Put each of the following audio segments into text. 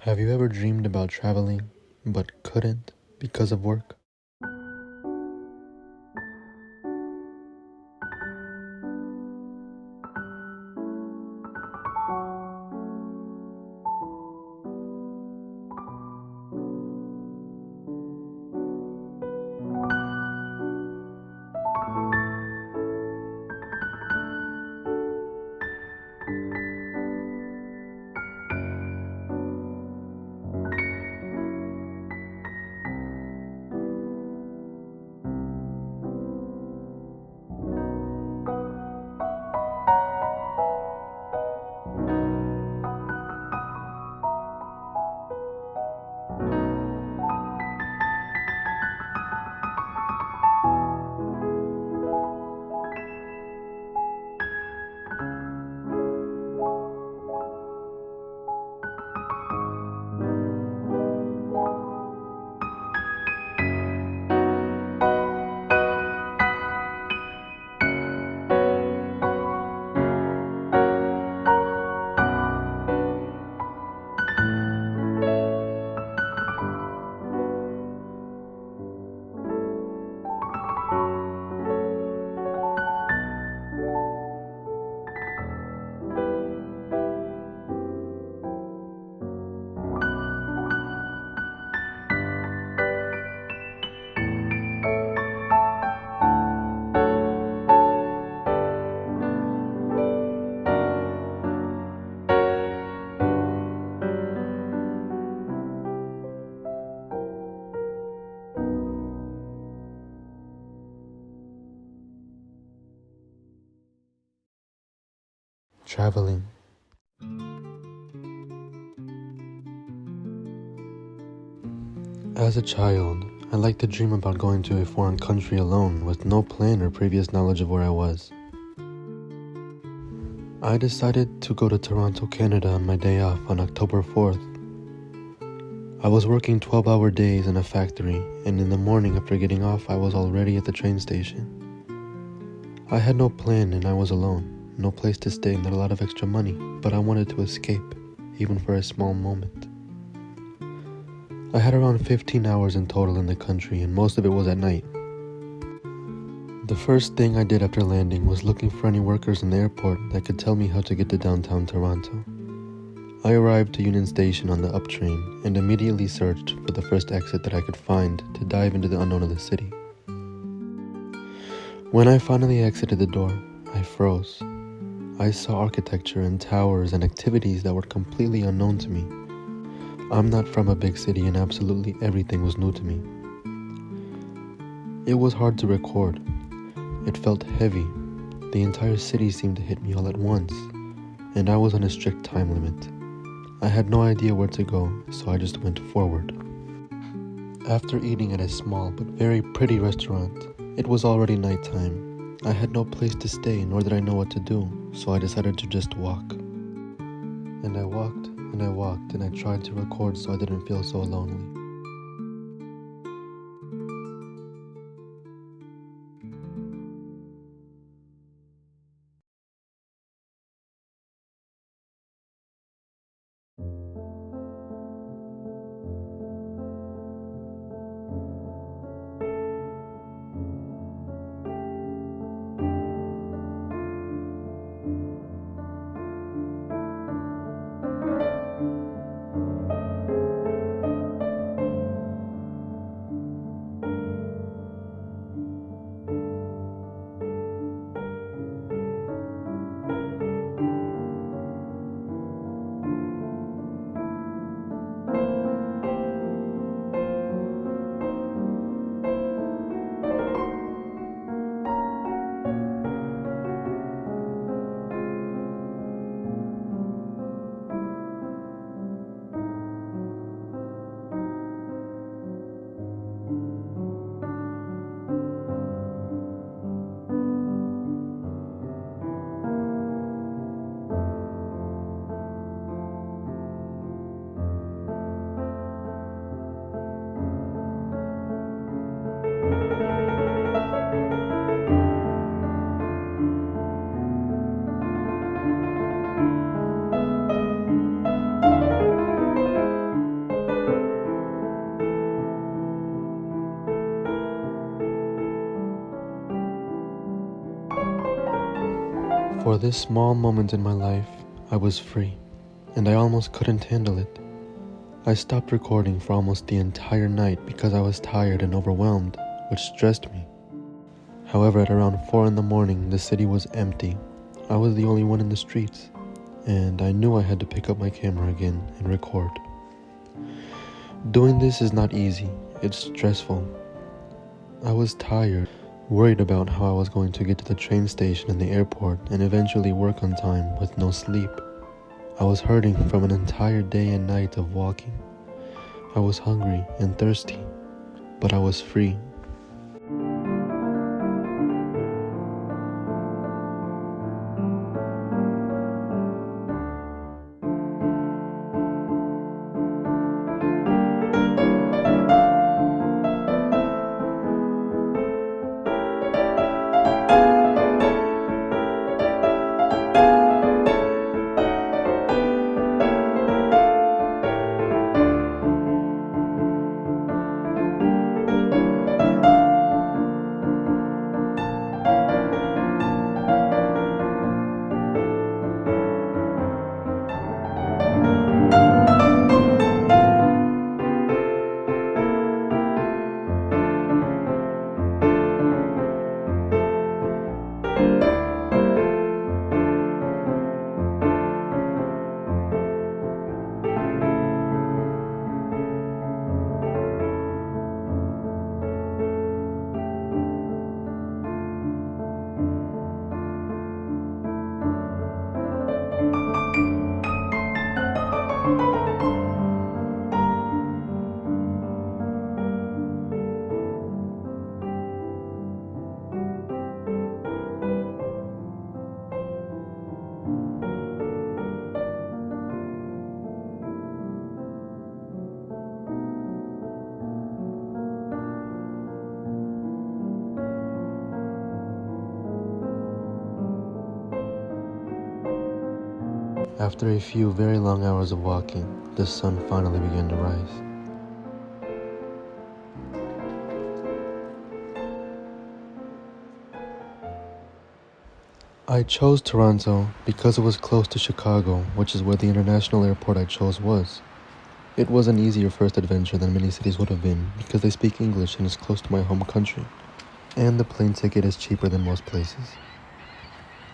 Have you ever dreamed about traveling, but couldn't because of work? Traveling. As a child, I liked to dream about going to a foreign country alone with no plan or previous knowledge of where I was. I decided to go to Toronto, Canada on my day off on October 4th. I was working 12-hour days in a factory, and in the morning after getting off, I was already at the train station. I had no plan and I was alone, no place to stay, not a lot of extra money, but I wanted to escape, even for a small moment. I had around 15 hours in total in the country, and most of it was at night. The first thing I did after landing was looking for any workers in the airport that could tell me how to get to downtown Toronto. I arrived to Union Station on the up train and immediately searched for the first exit that I could find to dive into the unknown of the city. When I finally exited the door, I froze. I saw architecture and towers and activities that were completely unknown to me. I'm not from a big city and absolutely everything was new to me. It was hard to record. It felt heavy. The entire city seemed to hit me all at once, and I was on a strict time limit. I had no idea where to go, so I just went forward. After eating at a small but very pretty restaurant, it was already nighttime. I had no place to stay, nor did I know what to do, so I decided to just walk. And I walked, and I walked, and I tried to record so I didn't feel so lonely. For this small moment in my life, I was free, and I almost couldn't handle it. I stopped recording for almost the entire night because I was tired and overwhelmed, which stressed me. However, at around 4 in the morning, the city was empty. I was the only one in the streets, and I knew I had to pick up my camera again and record. Doing this is not easy, it's stressful. I was tired, worried about how I was going to get to the train station and the airport and eventually work on time with no sleep. I was hurting from an entire day and night of walking. I was hungry and thirsty, but I was free. After a few very long hours of walking, the sun finally began to rise. I chose Toronto because it was close to Chicago, which is where the international airport I chose was. It was an easier first adventure than many cities would have been because they speak English and it's close to my home country, and the plane ticket is cheaper than most places.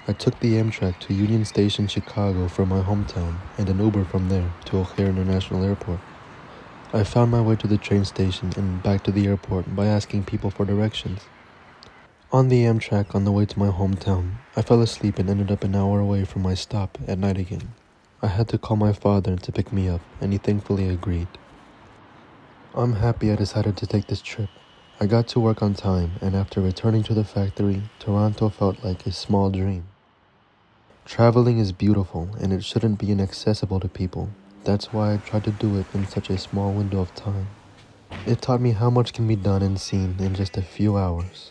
I took the Amtrak to Union Station, Chicago from my hometown and an Uber from there to O'Hare International Airport. I found my way to the train station and back to the airport by asking people for directions. On the Amtrak on the way to my hometown, I fell asleep and ended up an hour away from my stop at night again. I had to call my father to pick me up, and he thankfully agreed. I'm happy I decided to take this trip. I got to work on time, and after returning to the factory, Toronto felt like a small dream. Traveling is beautiful, and it shouldn't be inaccessible to people. That's why I tried to do it in such a small window of time. It taught me how much can be done and seen in just a few hours.